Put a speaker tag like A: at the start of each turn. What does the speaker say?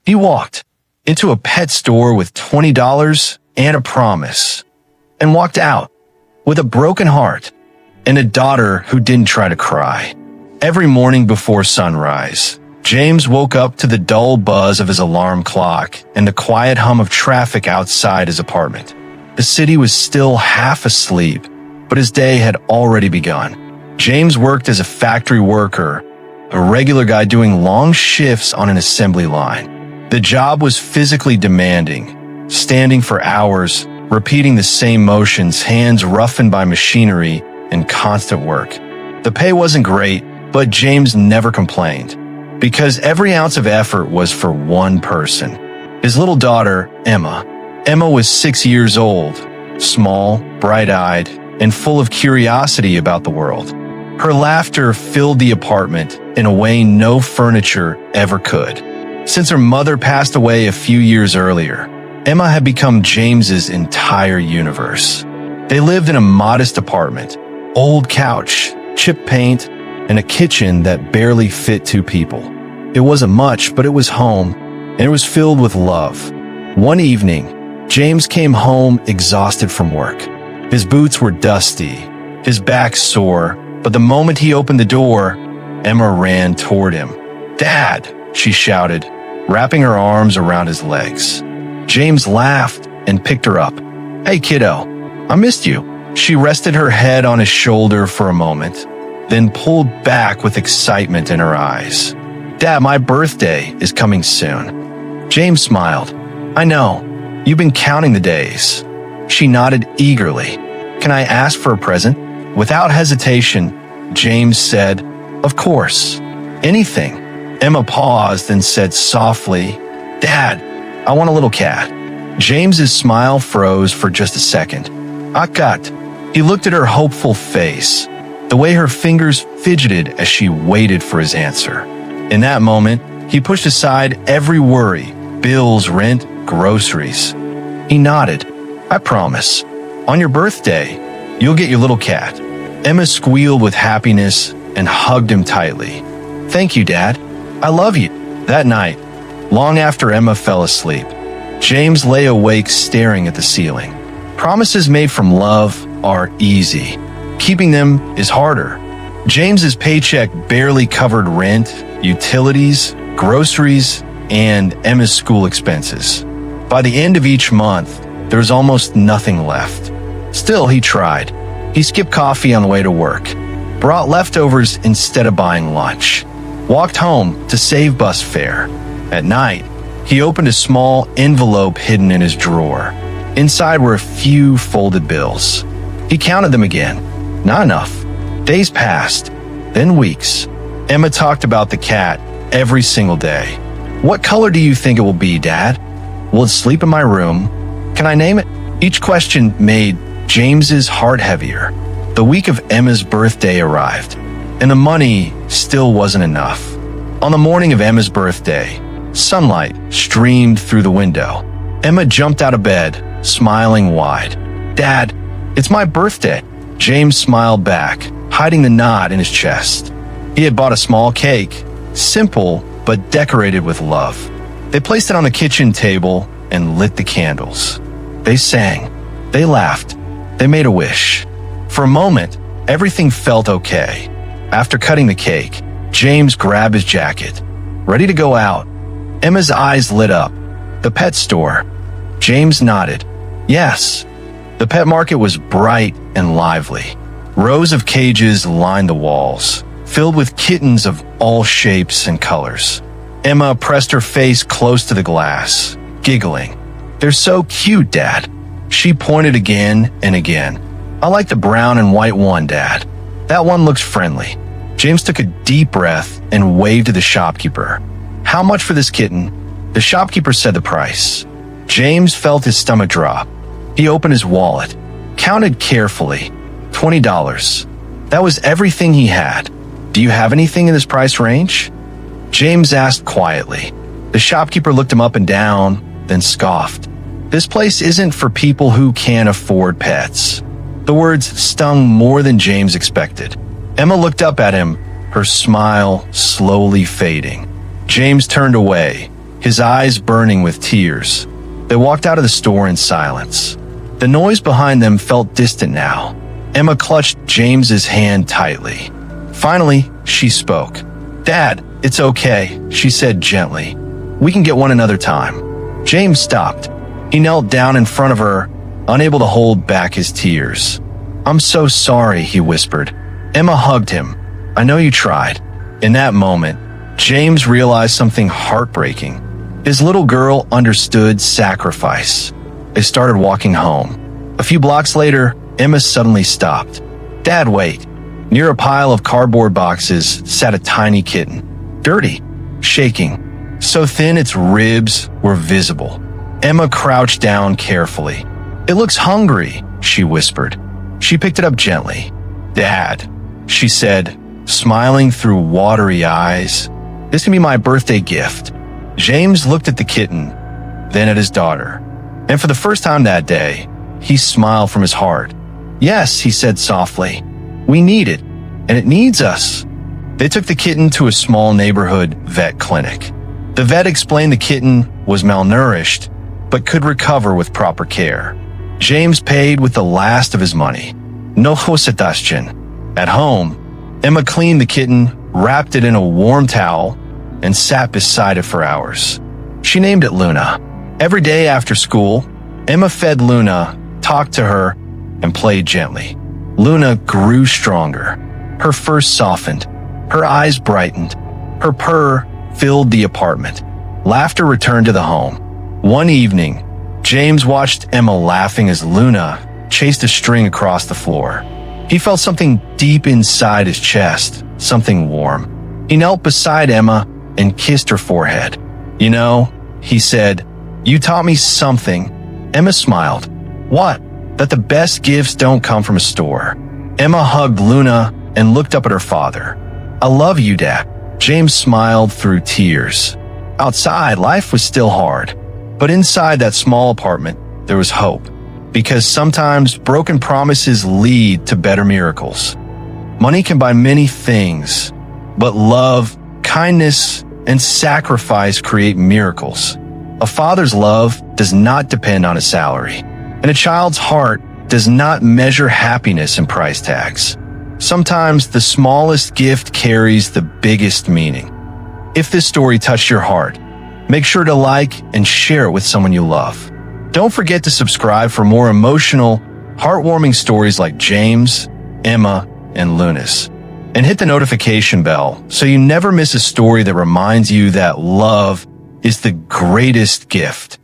A: He walked into a pet store with $20 and a promise, and walked out with a broken heart and a daughter who didn't try to cry. Every morning before sunrise, James woke up to the dull buzz of his alarm clock and the quiet hum of traffic outside his apartment. The city was still half asleep, but his day had already begun. James worked as a factory worker, a regular guy doing long shifts on an assembly line. The job was physically demanding, standing for hours, repeating the same motions, hands roughened by machinery and constant work. The pay wasn't great, but James never complained, because every ounce of effort was for one person, his little daughter, Emma. Emma was 6 years old, small, bright-eyed, and full of curiosity about the world. Her laughter filled the apartment in a way no furniture ever could. Since her mother passed away a few years earlier, Emma had become James's entire universe. They lived in a modest apartment, old couch, chipped paint, and a kitchen that barely fit two people. It wasn't much, but it was home, and it was filled with love. One evening, James came home exhausted from work. His boots were dusty, his back sore, but the moment he opened the door, Emma ran toward him. "Dad," she shouted, wrapping her arms around his legs. James laughed and picked her up. "Hey, kiddo, I missed you." She rested her head on his shoulder for a moment, then pulled back with excitement in her eyes. "Dad, my birthday is coming soon." James smiled. "I know. You've been counting the days." She nodded eagerly. "Can I ask for a present?" Without hesitation, James said, "Of course. Anything." Emma paused and said softly, "Dad, I want a little cat." James's smile froze for just a second. "A cat." He looked at her hopeful face, the way her fingers fidgeted as she waited for his answer. In that moment, he pushed aside every worry, bills, rent, groceries. He nodded. "I promise. On your birthday, you'll get your little cat." Emma squealed with happiness and hugged him tightly. "Thank you, Dad. I love you." That night, long after Emma fell asleep, James lay awake staring at the ceiling. Promises made from love are easy. Keeping them is harder. James's paycheck barely covered rent, utilities, groceries, and Emma's school expenses. By the end of each month, there was almost nothing left. Still, he tried. He skipped coffee on the way to work, brought leftovers instead of buying lunch, walked home to save bus fare. At night, he opened a small envelope hidden in his drawer. Inside were a few folded bills. He counted them again. Not enough. Days passed, then weeks. Emma talked about the cat every single day. "What color do you think it will be, Dad? Will it sleep in my room? Can I name it?" Each question made James's heart heavier. The week of Emma's birthday arrived, and the money still wasn't enough. On the morning of Emma's birthday, sunlight streamed through the window. Emma jumped out of bed, smiling wide. "Dad, it's my birthday." James smiled back, hiding the knot in his chest. He had bought a small cake, simple but decorated with love. They placed it on the kitchen table and lit the candles. They sang. They laughed. They made a wish. For a moment, everything felt okay. After cutting the cake, James grabbed his jacket, ready to go out. Emma's eyes lit up. "The pet store." James nodded. "Yes." The pet market was bright and lively. Rows of cages lined the walls, filled with kittens of all shapes and colors. Emma pressed her face close to the glass, giggling. "They're so cute, Dad." She pointed again and again. "I like the brown and white one, Dad. That one looks friendly." James took a deep breath and waved to the shopkeeper. "How much for this kitten?" The shopkeeper said the price. James felt his stomach drop. He opened his wallet, counted carefully. $20. That was everything he had. "Do you have anything in this price range?" James asked quietly. The shopkeeper looked him up and down, then scoffed. "This place isn't for people who can't afford pets." The words stung more than James expected. Emma looked up at him, her smile slowly fading. James turned away, hiding the knot in his chest. He had bought a small cake, simple but decorated with love. They placed it on the kitchen table and lit the candles. They sang. They laughed. They made a wish. For a moment, everything felt okay. After cutting the cake, James's smile slowly fading. his eyes burning with tears. They walked out of the store in silence. The noise behind them felt distant now. Emma clutched James's hand tightly. Finally, she spoke. "Dad, it's okay," she said gently. "We can get one another time." James stopped. He knelt down in front of her, unable to hold back his tears. "I'm so sorry," he whispered. Emma hugged him. "I know you tried." In that moment, James realized something heartbreaking. His little girl understood sacrifice. They started walking home. A few blocks later, Emma suddenly stopped. "Dad, wait." Near a pile of cardboard boxes sat a tiny kitten. Dirty, shaking, so thin its ribs were visible. Emma crouched down carefully. "It looks hungry," she whispered. She picked it up gently. "Dad," she said, smiling through watery eyes, "this can be my birthday gift." James looked at the kitten, then at his daughter. And for the first time that day, he smiled from his heart. "Yes," he said softly, "we need it, and it needs us." They took the kitten to a small neighborhood vet clinic. The vet explained the kitten was malnourished, but could recover with proper care. James paid with the last of his money. No suggestion. At home, Emma cleaned the kitten, wrapped it in a warm towel, and sat beside it for hours. She named it Luna. Every day after school, Emma fed Luna, talked to her, and played gently. Luna grew stronger. Her fur softened. Her eyes brightened. Her purr filled the apartment. Laughter returned to the home. One evening, James watched Emma laughing as Luna chased a string across the floor. He felt something deep inside his chest, something warm. He knelt beside Emma and kissed her forehead. "You know," he said, "you taught me something." Emma smiled. "What?" "That the best gifts don't come from a store." Emma hugged Luna and looked up at her father. "I love you, Dad." James smiled through tears. Outside, life was still hard. But inside that small apartment, there was hope. Because sometimes broken promises lead to better miracles. Money can buy many things, but love, kindness, and sacrifice create miracles. A father's love does not depend on a salary, and a child's heart does not measure happiness in price tags. Sometimes the smallest gift carries the biggest meaning. If this story touched your heart, make sure to like and share it with someone you love. Don't forget to subscribe for more emotional, heartwarming stories like James, Emma, and Luna's. And hit the notification bell so you never miss a story that reminds you that love is the greatest gift.